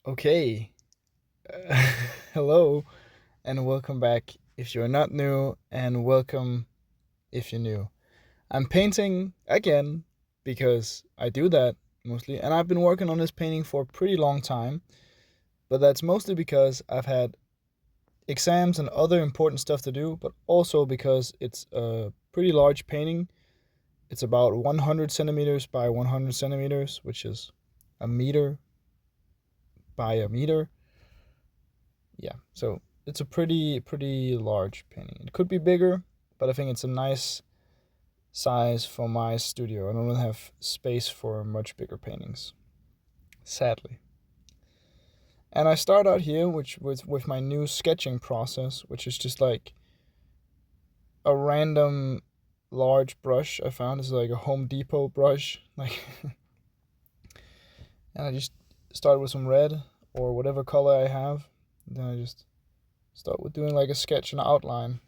Okay. Uh, Hello and welcome back if you're not new, and welcome if you're new. I'm painting again because I do that mostly, and I've been working on this painting for a pretty long time, but that's mostly because I've had exams and other important stuff to do, but also because it's a pretty large painting. It's about 100 centimeters by 100 centimeters, which is a meter by a meter. Yeah, so it's a pretty large painting. It could be bigger, but I think it's a nice size for my studio. I don't really have space for much bigger paintings, sadly. And I start out here, which with my new sketching process, which is just like a random large brush I found. It's like a Home Depot brush, like, and I just start with some red or whatever color I have. Then I just start with doing like a sketch and outline.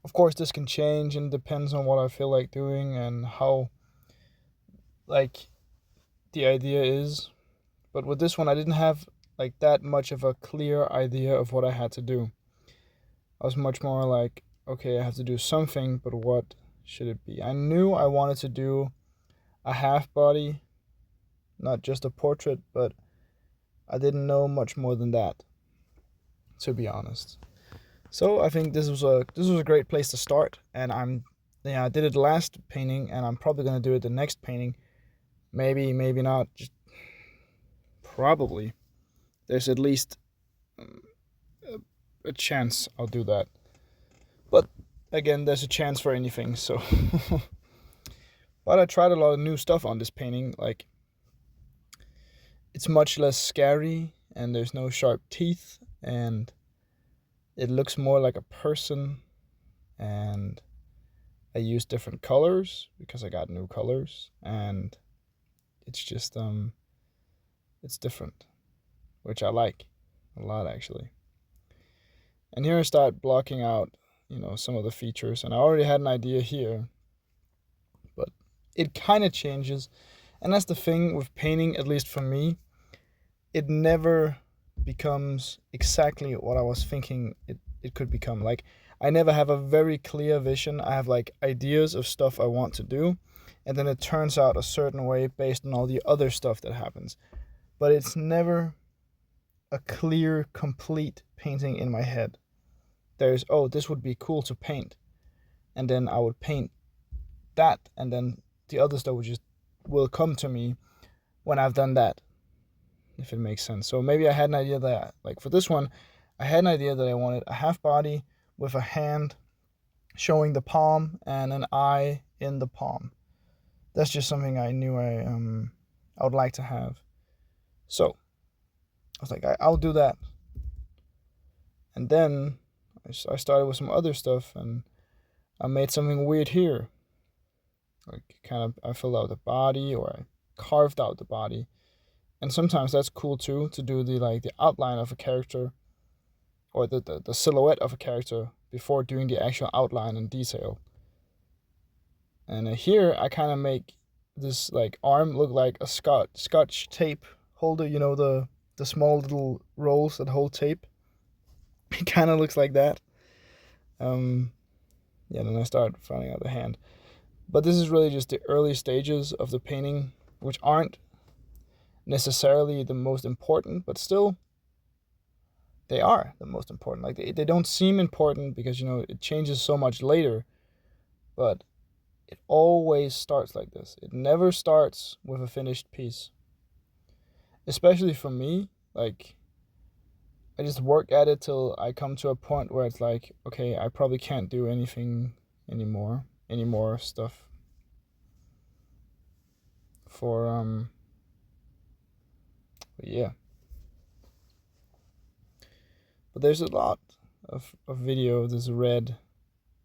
Of course, this can change and depends on what I feel like doing and how like the idea is. But with this one, I didn't have like that much of a clear idea of what I had to do. I was much more like, okay, I have to do something, but what should it be? I knew I wanted to do a half body, not just a portrait, but I didn't know much more than that, to be honest. So I think this was a great place to start, and yeah, I did it last painting, and I'm probably gonna do it the next painting. Maybe, maybe not. Just probably. There's at least um, a chance I'll do that. But again, there's a chance for anything. So, but I tried a lot of new stuff on this painting. Like it's much less scary, and there's no sharp teeth, and it looks more like a person. And I used different colors because I got new colors, and it's just it's different, which I like a lot actually. And here I start blocking out, some of the features, and I already had an idea here, but it kind of changes. And that's the thing with painting, at least for me, it never becomes exactly what I was thinking it could become. Like, I never have a very clear vision. I have like ideas of stuff I want to do, and then it turns out a certain way based on all the other stuff that happens. But it's never a clear, complete painting in my head. There's, oh, this would be cool to paint, and then I would paint that, and then the other stuff will come to me when I've done that, if it makes sense. So maybe I had an idea that, like for this one, I had an idea that I wanted a half body with a hand showing the palm and an eye in the palm. That's just something I knew I would like to have. So I was like, I'll do that. And then I started with some other stuff, and I made something weird here. Like, kind of, I filled out the body, or I carved out the body. And sometimes that's cool too, to do the outline of a character, or the silhouette of a character before doing the actual outline and detail. And here I kind of make this like arm look like a scotch tape holder. The small little rolls that hold tape. It kind of looks like that. Um, yeah. Then I start finding out the hand. But this is really just the early stages of the painting, which aren't necessarily the most important, but still they are the most important. Like, they don't seem important because it changes so much later, but it always starts like this. It never starts with a finished piece. Especially for me, like, I just work at it till I come to a point where it's like, okay, I probably can't do anything anymore, any more stuff for yeah. But there's a lot of video. There's a red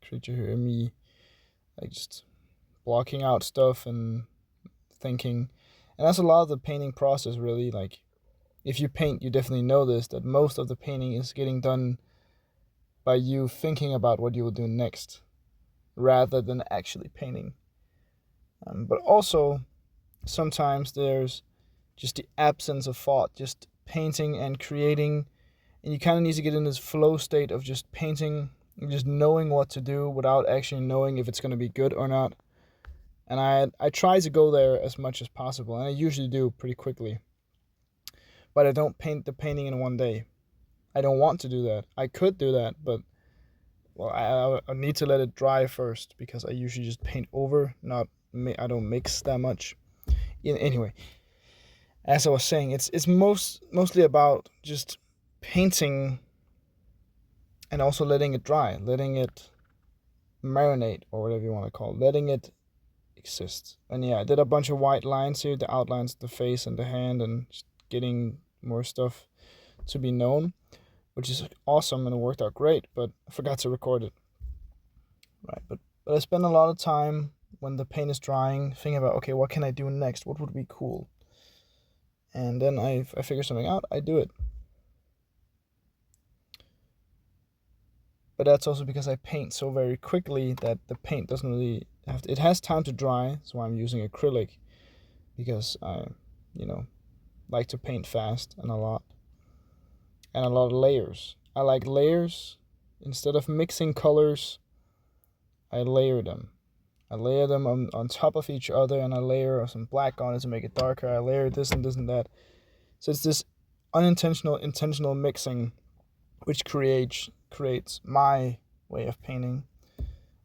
creature here, me, like, just blocking out stuff and thinking. And that's a lot of the painting process, really. Like, if you paint, you definitely know this, that most of the painting is getting done by you thinking about what you will do next rather than actually painting. But also, sometimes there's just the absence of thought, just painting and creating. And you kind of need to get in this flow state of just painting and just knowing what to do without actually knowing if it's going to be good or not. And I try to go there as much as possible, and I usually do pretty quickly. But I don't paint the painting in one day. I don't want to do that. I could do that, but well, I need to let it dry first, because I usually just paint over, I don't mix that much. Anyway, as I was saying, it's mostly about just painting and also letting it dry, letting it marinate, or whatever you want to call it, letting it exist. And yeah, I did a bunch of white lines here, the outlines of the face and the hand, and just getting more stuff to be known, which is awesome, and it worked out great, but I forgot to record it. Right, but I spend a lot of time when the paint is drying thinking about, okay, what can I do next? What would be cool? And then I figure something out, I do it. But that's also because I paint so very quickly that the paint doesn't really have to, it has time to dry, so I'm using acrylic, because I, like to paint fast and a lot. And a lot of layers. I like layers. Instead of mixing colors, I layer them. I layer them on top of each other, and I layer some black on it to make it darker. I layer this and this and that. So it's this intentional mixing, which creates my way of painting.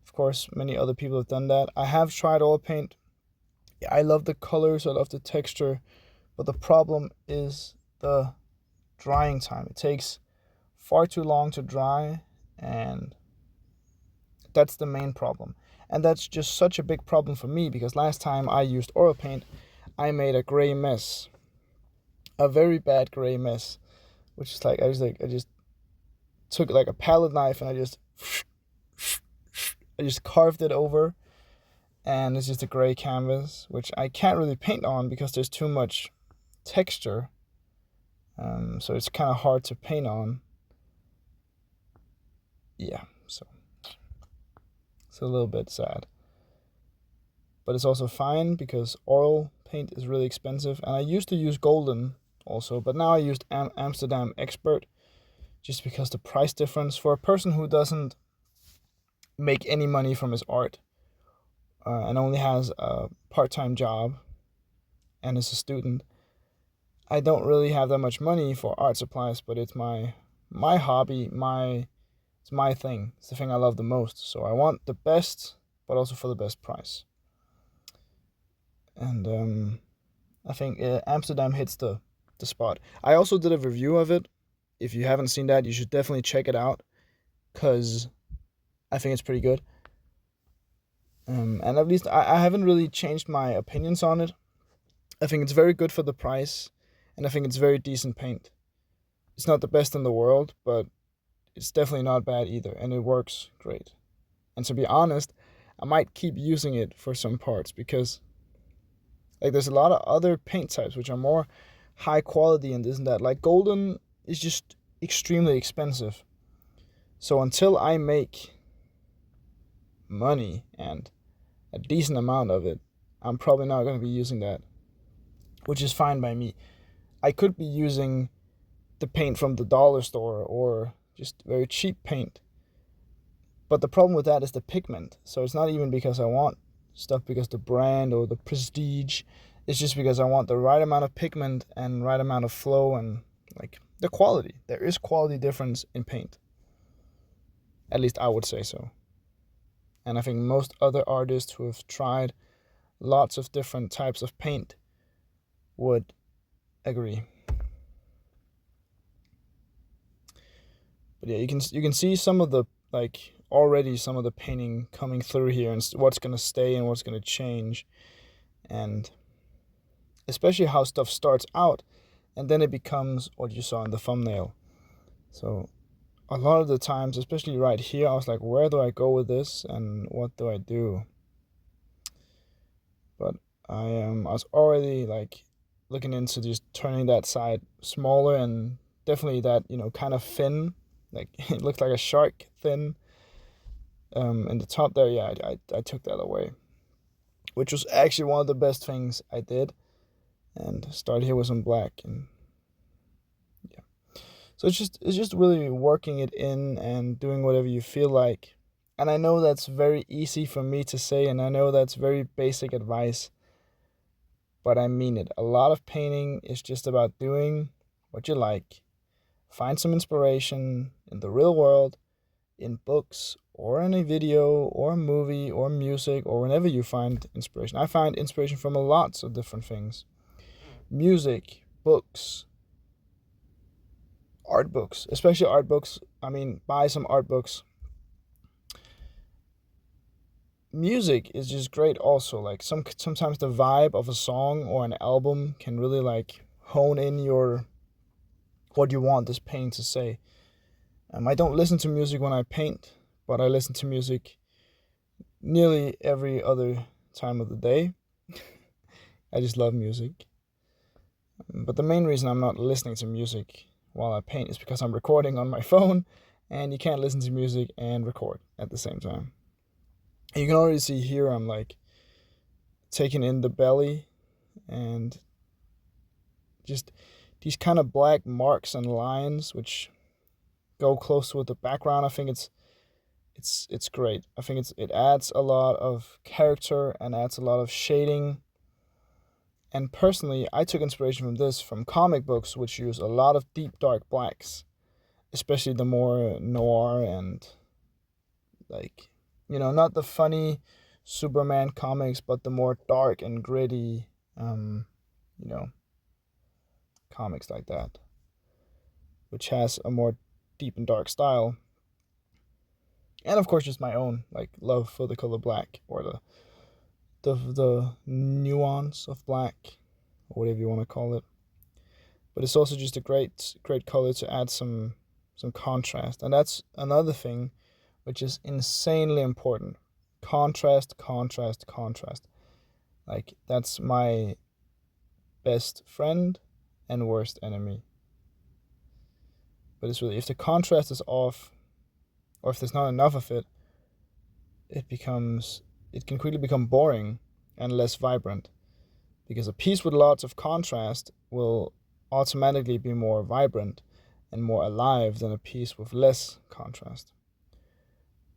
Of course, many other people have done that. I have tried oil paint. I love the colors, I love the texture, but the problem is the drying time. It takes far too long to dry, and that's the main problem. And that's just such a big problem for me, because last time I used oil paint, I made a gray mess. A very bad gray mess, which is like I just took like a palette knife and I just carved it over, and it's just a gray canvas, which I can't really paint on because there's too much texture. So it's kind of hard to paint on. Yeah, so it's a little bit sad. But it's also fine, because oil paint is really expensive. And I used to use Golden also, but now I used Amsterdam Expert, just because the price difference for a person who doesn't make any money from his art, and only has a part-time job and is a student, I don't really have that much money for art supplies, but it's my hobby, it's my thing. It's the thing I love the most. So I want the best, but also for the best price. And I think Amsterdam hits the spot. I also did a review of it. If you haven't seen that, you should definitely check it out, because I think it's pretty good. And at least I haven't really changed my opinions on it. I think it's very good for the price, and I think it's very decent paint. It's not the best in the world, but it's definitely not bad either, and it works great. And to be honest, I might keep using it for some parts, because like there's a lot of other paint types which are more high quality and this and that. Like Golden is just extremely expensive. So until I make money and a decent amount of it, I'm probably not going to be using that, which is fine by me. I could be using the paint from the dollar store or just very cheap paint. But the problem with that is the pigment. So it's not even because I want stuff because the brand or the prestige. It's just because I want the right amount of pigment and right amount of flow and like the quality. There is quality difference in paint. At least I would say so. And I think most other artists who have tried lots of different types of paint would agree. But yeah, you can see some of the already some of the painting coming through here, and what's gonna stay and what's gonna change, and especially how stuff starts out and then it becomes what you saw in the thumbnail. So a lot of the times, especially right here, I was like, where do I go with this and what do I do? But I was already like looking into just turning that side smaller, and definitely that, kind of thin, like it looked like a shark thin in the top there. Yeah, I took that away, which was actually one of the best things I did. and start here with some black. And yeah, so it's just really working it in and doing whatever you feel like. And I know that's very easy for me to say, and I know that's very basic advice, but I mean it. A lot of painting is just about doing what you like. Find some inspiration in the real world, in books, or in a video, or a movie, or music, or whenever you find inspiration. I find inspiration from lots of different things. Music, books, art books, especially art books. I mean, buy some art books. Music is just great also. Like sometimes the vibe of a song or an album can really like hone in your what you want this painting to say. I don't listen to music when I paint, but I listen to music nearly every other time of the day. I just love music. But the main reason I'm not listening to music while I paint is because I'm recording on my phone, and you can't listen to music and record at the same time. And you can already see here I'm like taking in the belly and just these kind of black marks and lines which go close with the background. I think it's great. I think it adds a lot of character and adds a lot of shading. And personally, I took inspiration from this from comic books, which use a lot of deep dark blacks, especially the more noir and like, not the funny Superman comics, but the more dark and gritty, comics like that, which has a more deep and dark style. And of course, just my own like love for the color black, or the nuance of black, or whatever you want to call it. But it's also just a great color to add some contrast, and that's another thing which is insanely important. Contrast, contrast, contrast. Like that's my best friend and worst enemy. But it's really, if the contrast is off, or if there's not enough of it, it can quickly become boring and less vibrant. Because a piece with lots of contrast will automatically be more vibrant and more alive than a piece with less contrast.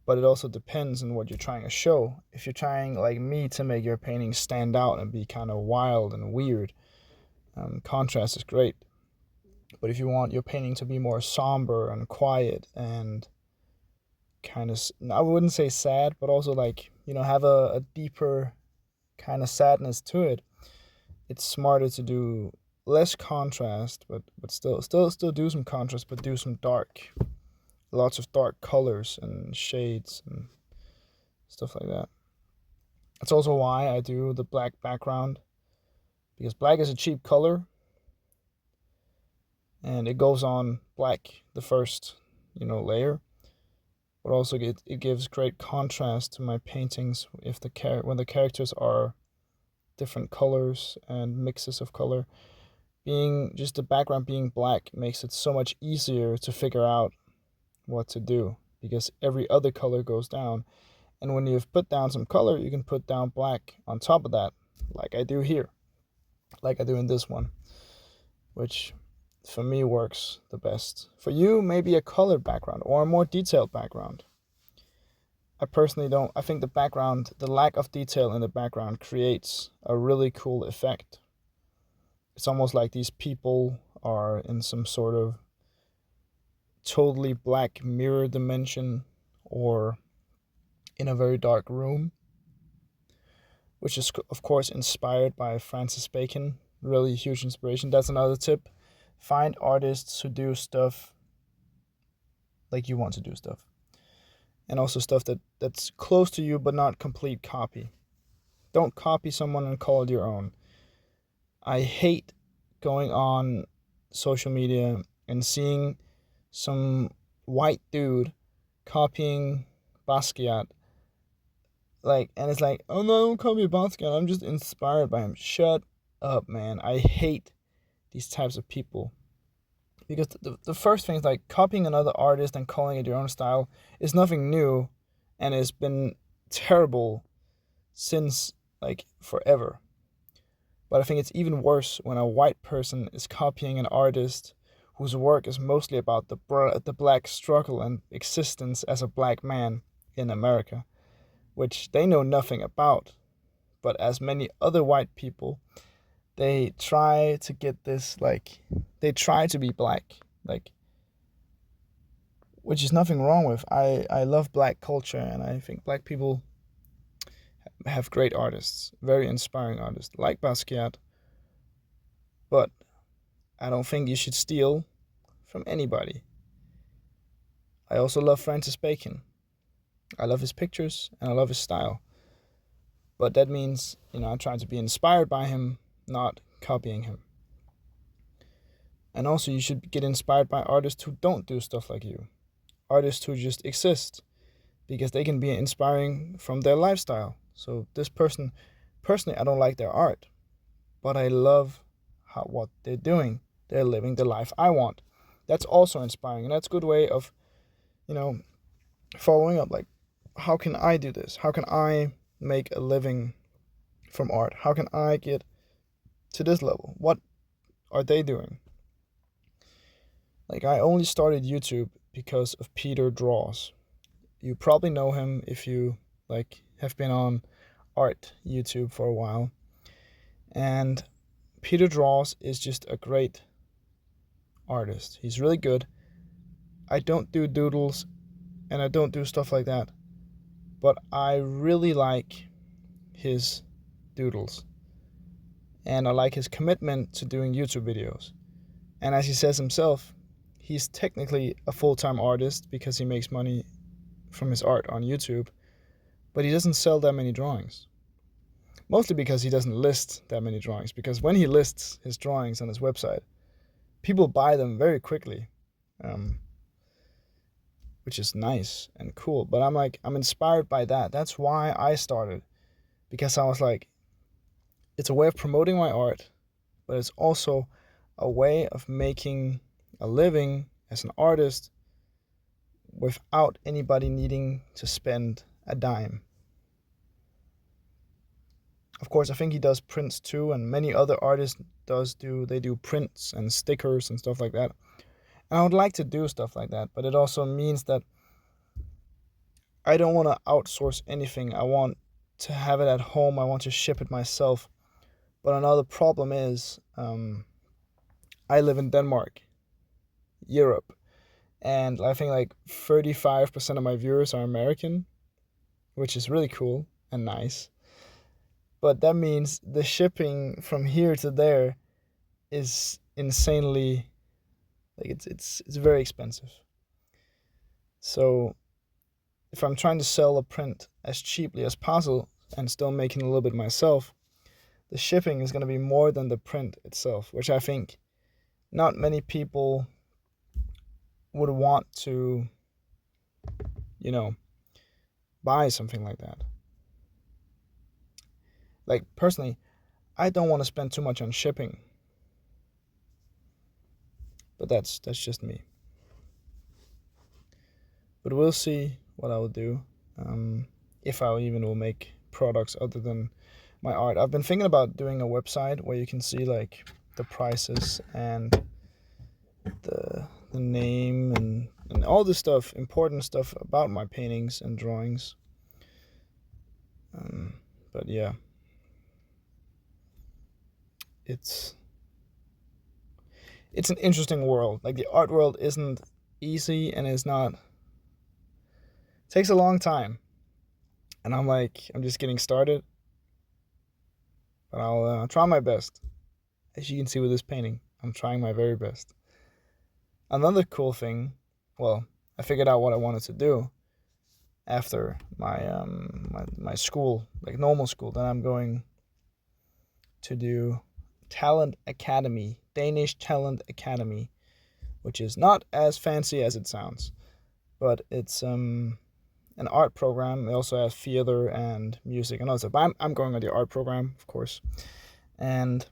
But it also depends on what you're trying to show. If you're trying, like me, to make your painting stand out and be kind of wild and weird, contrast is great. But if you want your painting to be more somber and quiet and kind of, I wouldn't say sad, but also like, have a deeper kind of sadness to it, it's smarter to do less contrast, but still do some contrast, but do some lots of dark colors and shades and stuff like that. That's also why I do the black background, because black is a cheap color and it goes on black the first layer, but also it gives great contrast to my paintings if when the characters are different colors and mixes of color. Being just the background being black makes it so much easier to figure out what to do, because every other color goes down, and when you've put down some color, you can put down black on top of that, like I do here, like I do in this one, which for me works the best. For you, maybe a colored background or a more detailed background. I personally don't. I think the lack of detail in the background creates a really cool effect. It's almost like these people are in some sort of totally black mirror dimension, or in a very dark room, which is of course inspired by Francis Bacon. Really huge inspiration. That's another tip. Find artists who do stuff like you want to do stuff, and also stuff that's close to you but not complete copy. Don't copy someone and call it your own. I hate going on social media and seeing some white dude copying Basquiat, and it's like, oh no, don't copy Basquiat, I'm just inspired by him. Shut up, man. I hate these types of people, because the first thing is like copying another artist and calling it your own style is nothing new, and it's been terrible since like forever. But I think it's even worse when a white person is copying an artist whose work is mostly about the black struggle and existence as a black man in America, which they know nothing about. But as many other white people, they try to get this, like, they try to be black, like, which is nothing wrong with. I love black culture, and I think black people have great artists, very inspiring artists, like Basquiat. But I don't think you should steal from anybody. I also love Francis Bacon. I love his pictures and I love his style. But that means, I'm trying to be inspired by him, not copying him. And also, you should get inspired by artists who don't do stuff like you. Artists who just exist, because they can be inspiring from their lifestyle. So this person, personally, I don't like their art, but I love what they're doing. They're living the life I want. That's also inspiring, and that's a good way of, following up. Like, how can I do this? How can I make a living from art? How can I get to this level? What are they doing? Like, I only started YouTube because of Peter Draws. You probably know him if you have been on art YouTube for a while. And Peter Draws is just a great artist. He's really good. I don't do doodles and I don't do stuff like that, but I really like his doodles. And I like his commitment to doing YouTube videos. And as he says himself, he's technically a full-time artist because he makes money from his art on YouTube, but he doesn't sell that many drawings. Mostly because he doesn't list that many drawings, because when he lists his drawings on his website, people buy them very quickly, which is nice and cool. But I'm inspired by that. That's why I started, because I was like, it's a way of promoting my art, but it's also a way of making a living as an artist without anybody needing to spend a dime. Of course, I think he does prints too, and many other artists do prints and stickers and stuff like that. And I would like to do stuff like that, but it also means that I don't want to outsource anything. I want to have it at home. I want to ship it myself. But another problem is, I live in Denmark, Europe, and I think like 35% of my viewers are American, which is really cool and nice. But that means the shipping from here to there is insanely, it's very expensive. So if I'm trying to sell a print as cheaply as possible and still making a little bit myself, the shipping is going to be more than the print itself, which I think not many people would want to, buy something like that. Like, personally, I don't want to spend too much on shipping. But that's just me. But we'll see what I will do. If I even will make products other than my art. I've been thinking about doing a website where you can see like the prices and the name and all this stuff, important stuff about my paintings and drawings. But yeah, it's an interesting world. Like, the art world isn't easy, and it takes a long time. And I'm just getting started. But I'll try my best. As you can see with this painting, I'm trying my very best. Another cool thing, well, I figured out what I wanted to do after my school, like normal school. Then I'm going to do Talent Academy, Danish Talent Academy, which is not as fancy as it sounds, but it's an art program. They also have theater and music and all that stuff. But I'm going on the art program, of course. And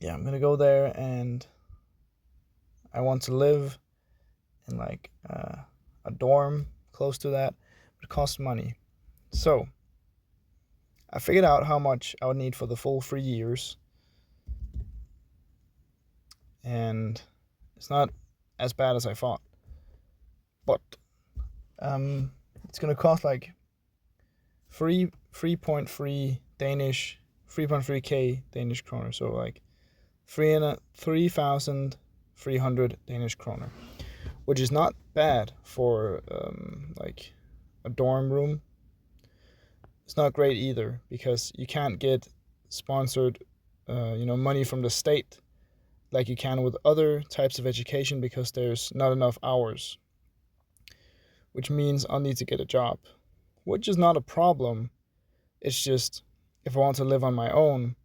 yeah, I'm gonna go there, and I want to live in like a dorm close to that, but it costs money. So I figured out how much I would need for the full 3 years, and it's not as bad as I thought. But it's gonna cost like 3.3 Danish 3.3k Danish kroner, so like 3,300 Danish kroner, which is not bad for like a dorm room. It's not great either because you can't get sponsored, money from the state like you can with other types of education because there's not enough hours, which means I'll need to get a job, which is not a problem. It's just if I want to live on my own,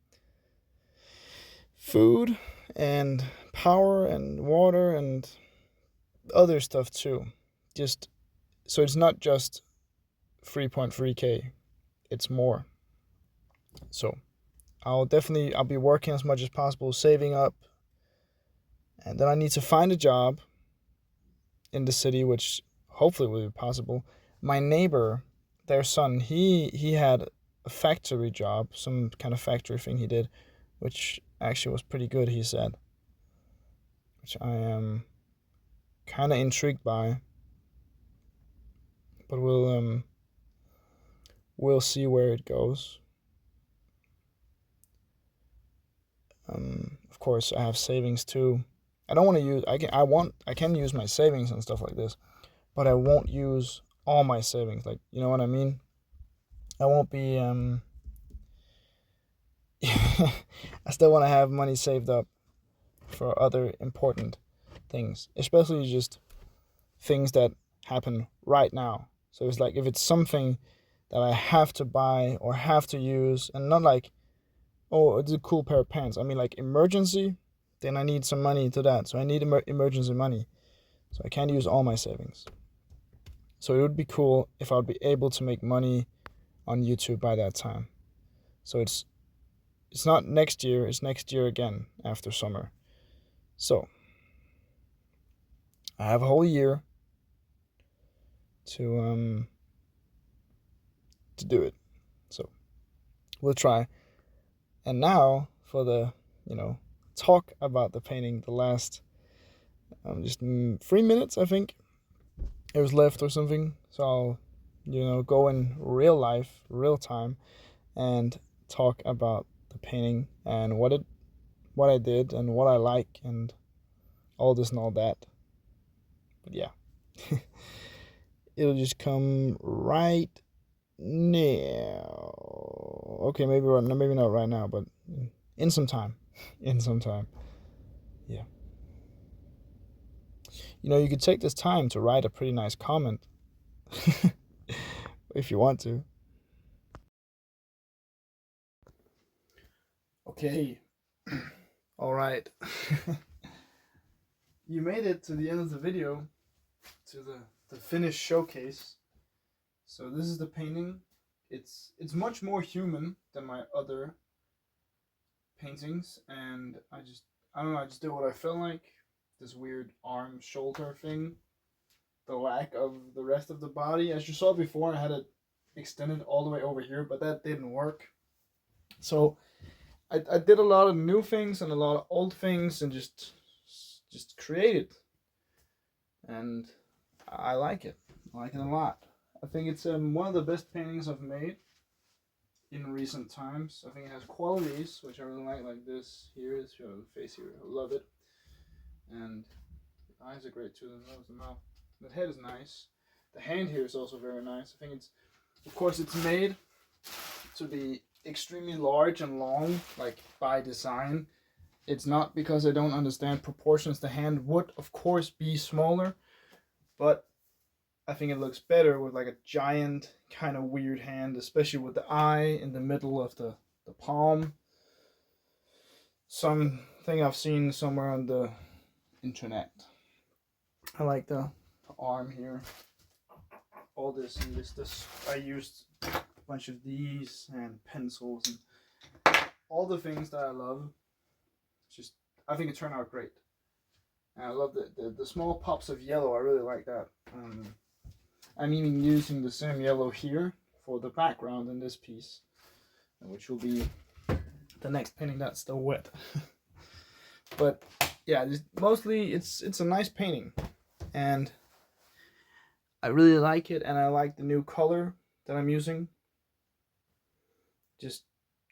food and power and water and other stuff too. Just so it's not just 3.3k, it's more. So I'll be working as much as possible, saving up, and then I need to find a job in the city, which hopefully will be possible. My neighbor, their son, he had a factory job, some kind of factory thing he did, which actually was pretty good, he said, which I am kind of intrigued by. But we'll see where it goes. Of course, I have savings too. I don't want to use. I can use my savings and stuff like this, but I won't use all my savings. Like, you know what I mean? I won't be. I still want to have money saved up for other important things, especially just things that happen right now. So it's like if it's something that I have to buy or have to use, and not like, oh, it's a cool pair of pants. I mean, like emergency, then I need some money to that. So I need emergency money. So I can't use all my savings. So it would be cool if I would be able to make money on YouTube by that time. So it's not next year, it's next year again after summer. So I have a whole year to do it. So we'll try. And now for the, talk about the painting, the last just 3 minutes, I think it was left or something. So I'll, go in real life, real time, and talk about the painting and what I did and what I like and all this and all that. But yeah, it'll just come right now. Okay, maybe not right now, but in some time. Yeah. You could take this time to write a pretty nice comment if you want to. Okay. All right. You made it to the end of the video, to the finished showcase. So this is the painting. It's much more human than my other paintings, and I don't know, I just did what I felt like. This weird arm shoulder thing, the lack of the rest of the body. As you saw before, I had it extended all the way over here, but that didn't work. So I did a lot of new things and a lot of old things and just created. And I like it. I like it a lot. I think it's one of the best paintings I've made in recent times. I think it has qualities which I really like this here, this face here. I love it. And the eyes are great too, the nose, the mouth. The head is nice. The hand here is also very nice. I think it's made to be extremely large and long, like by design. It's not because I don't understand proportions. The hand would, of course, be smaller, but I think it looks better with like a giant kind of weird hand, especially with the eye in the middle of the palm. Something I've seen somewhere on the internet. I like the arm here. All this and this. I used a bunch of these and pencils and all the things that I love. I think it turned out great. And I love the small pops of yellow. I really like that. I'm even using the same yellow here for the background in this piece, which will be the next painting that's still wet. But yeah, mostly it's a nice painting, and I really like it, and I like the new color that I'm using. Just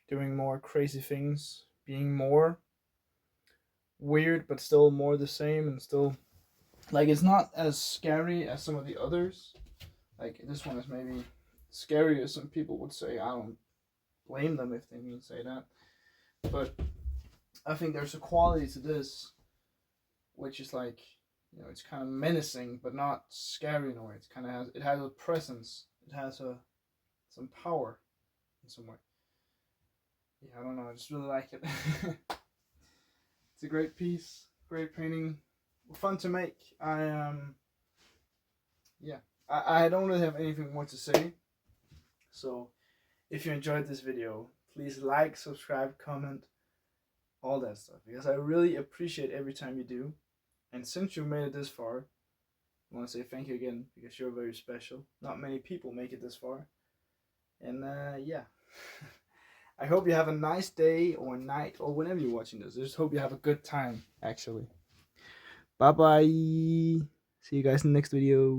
doing more crazy things, being more weird, but still more the same, and still like it's not as scary as some of the others. Like this one is maybe scary as some people would say. I don't blame them if they mean say that, but I think there's a quality to this, which is like, you know, it's kind of menacing but not scary in a way. It's kind of has a presence. It has some power in some way. Yeah, I don't know. I just really like it. It's a great piece, great painting, fun to make. Yeah, I don't really have anything more to say. So, if you enjoyed this video, please like, subscribe, comment, all that stuff, because I really appreciate every time you do. And since you made it this far, I want to say thank you again, because you're very special. Not many people make it this far. And yeah. I hope you have a nice day or night or whenever you're watching this. I just hope you have a good time, actually. Bye bye. See you guys in the next video.